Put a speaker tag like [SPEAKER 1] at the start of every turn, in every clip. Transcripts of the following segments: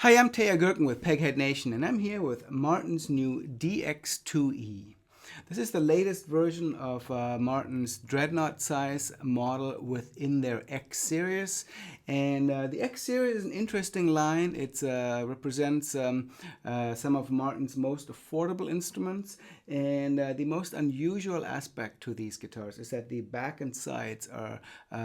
[SPEAKER 1] Hi, I'm Teja Gerken with Peghead Nation, and I'm here with Martin's new D-X2E. This is the latest version of Martin's dreadnought-size model within their X series. And the X series is an interesting line. It represents some of Martin's most affordable instruments. And the most unusual aspect to these guitars is that the back and sides are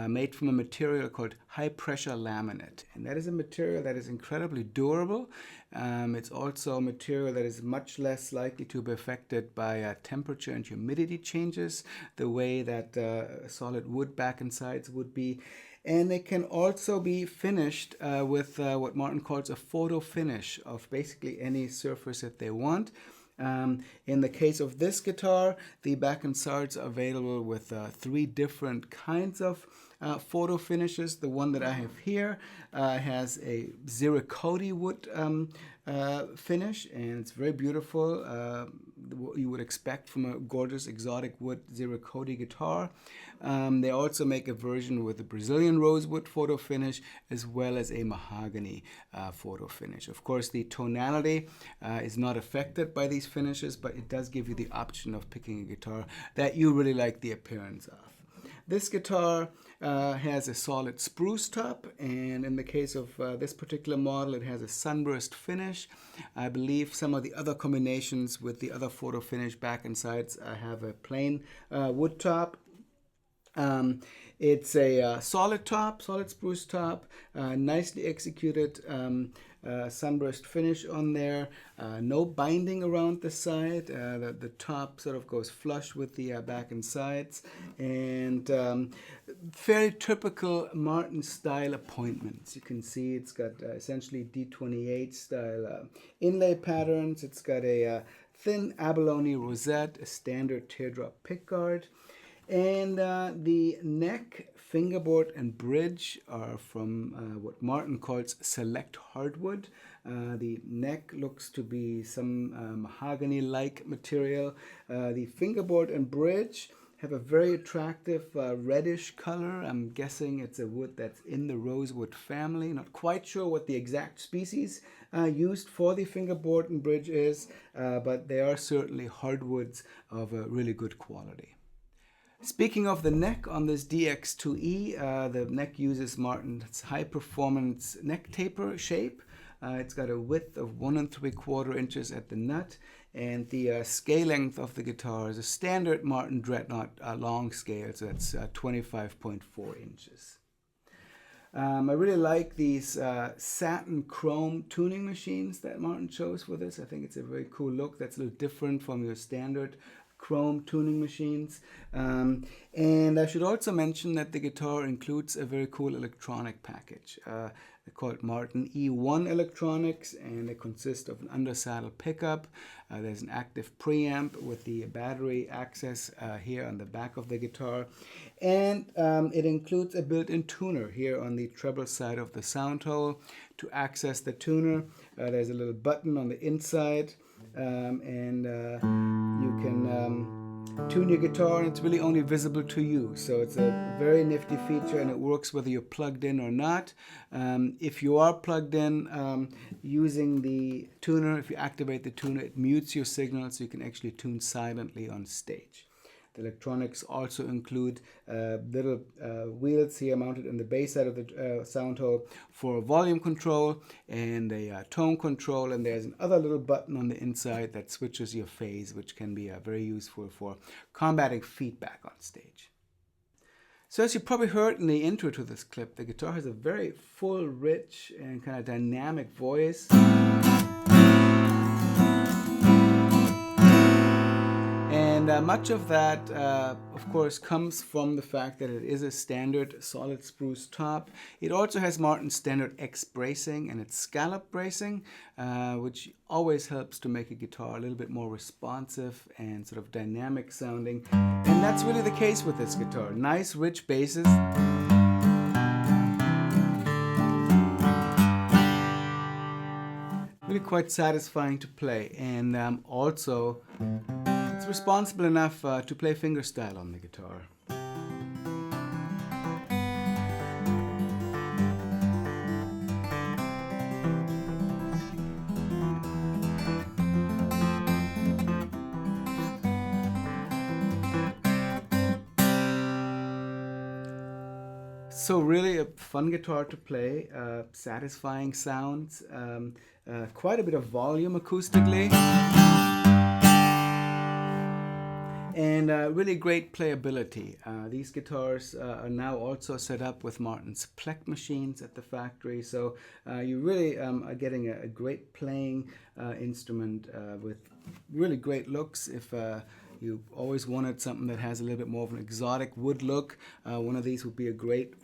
[SPEAKER 1] made from a material called High Pressure Laminate. And that is a material that is incredibly durable. It's also a material that is much less likely to be affected by temperature and humidity changes, the way that solid wood back and sides would be. And they can also be finished with what Martin calls a photo finish of basically any surface that they want. In the case of this guitar, the back and sides are available with 3 different kinds of photo finishes. The one that I have here has a zirconi wood finish, and it's very beautiful. What you would expect from a gorgeous exotic wood zirconi guitar. They also make a version with a Brazilian rosewood photo finish as well as a mahogany photo finish. Of course, the tonality is not affected by these finishes, but it does give you the option of picking a guitar that you really like the appearance of. This guitar has a solid spruce top, and in the case of this particular model, it has a sunburst finish. I believe some of the other combinations with the other photo finish back and sides have a plain wood top. It's a solid top, solid spruce top, nicely executed sunburst finish on there, no binding around the side. The top sort of goes flush with the back and sides, and very typical Martin style appointments. You can see it's got essentially D28 style inlay patterns. It's got a thin abalone rosette, a standard teardrop pickguard. And the neck, fingerboard, and bridge are from what Martin calls select hardwood. The neck looks to be some mahogany-like material. The fingerboard and bridge have a very attractive reddish color. I'm guessing it's a wood that's in the rosewood family. Not quite sure what the exact species used for the fingerboard and bridge is, but they are certainly hardwoods of a really good quality. Speaking of the neck on this D-X2E, the neck uses Martin's high-performance neck taper shape. It's got a width of 1 3/4 inches at the nut, and the scale length of the guitar is a standard Martin Dreadnought long scale, so that's 25.4 inches. I really like these satin chrome tuning machines that Martin chose for this. I think it's a very cool look that's a little different from your standard chrome tuning machines. And I should also mention that the guitar includes a very cool electronic package. They're called Martin E1 electronics, and they consist of an undersaddle pickup. There's an active preamp with the battery access here on the back of the guitar. And it includes a built-in tuner here on the treble side of the sound hole. To access the tuner, there's a little button on the inside, and you can tune your guitar, and it's really only visible to you. So it's a very nifty feature, and it works whether you're plugged in or not. If you are plugged in using the tuner, if you activate the tuner, it mutes your signal so you can actually tune silently on stage. The electronics also include little wheels here mounted on the bass side of the sound hole for volume control and a tone control, and there's another little button on the inside that switches your phase, which can be very useful for combating feedback on stage. So as you probably heard in the intro to this clip, the guitar has a very full, rich, and kind of dynamic voice. And much of that, of course, comes from the fact that it is a standard solid spruce top. It also has Martin's standard X bracing and its scallop bracing, which always helps to make a guitar a little bit more responsive and sort of dynamic sounding. And that's really the case with this guitar. Nice, rich basses. Really quite satisfying to play, and also it's responsible enough to play fingerstyle on the guitar. So really a fun guitar to play, satisfying sounds, quite a bit of volume acoustically, and really great playability. These guitars are now also set up with Martin's Plek machines at the factory, so you really are getting a great playing instrument with really great looks. If you always wanted something that has a little bit more of an exotic wood look, one of these would be a great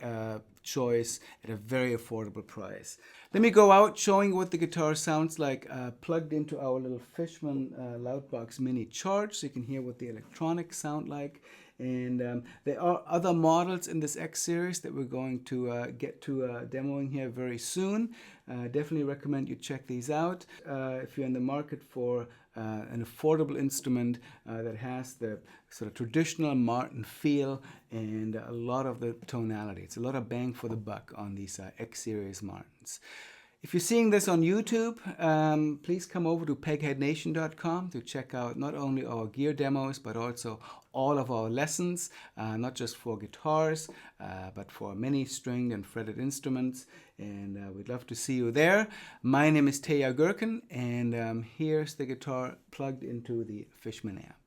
[SPEAKER 1] choice at a very affordable price. Let me go out showing what the guitar sounds like plugged into our little Fishman Loudbox Mini Charge, so you can hear what the electronics sound like. And there are other models in this X series that we're going to get to demoing here very soon. Definitely recommend you check these out. If you're in the market for an affordable instrument that has the sort of traditional Martin feel and a lot of the tonality. It's a lot of bang for the buck on these X series Martins. If you're seeing this on YouTube, please come over to pegheadnation.com to check out not only our gear demos, but also all of our lessons, not just for guitars, but for many stringed and fretted instruments. And we'd love to see you there. My name is Teja Gerken, and here's the guitar plugged into the Fishman amp.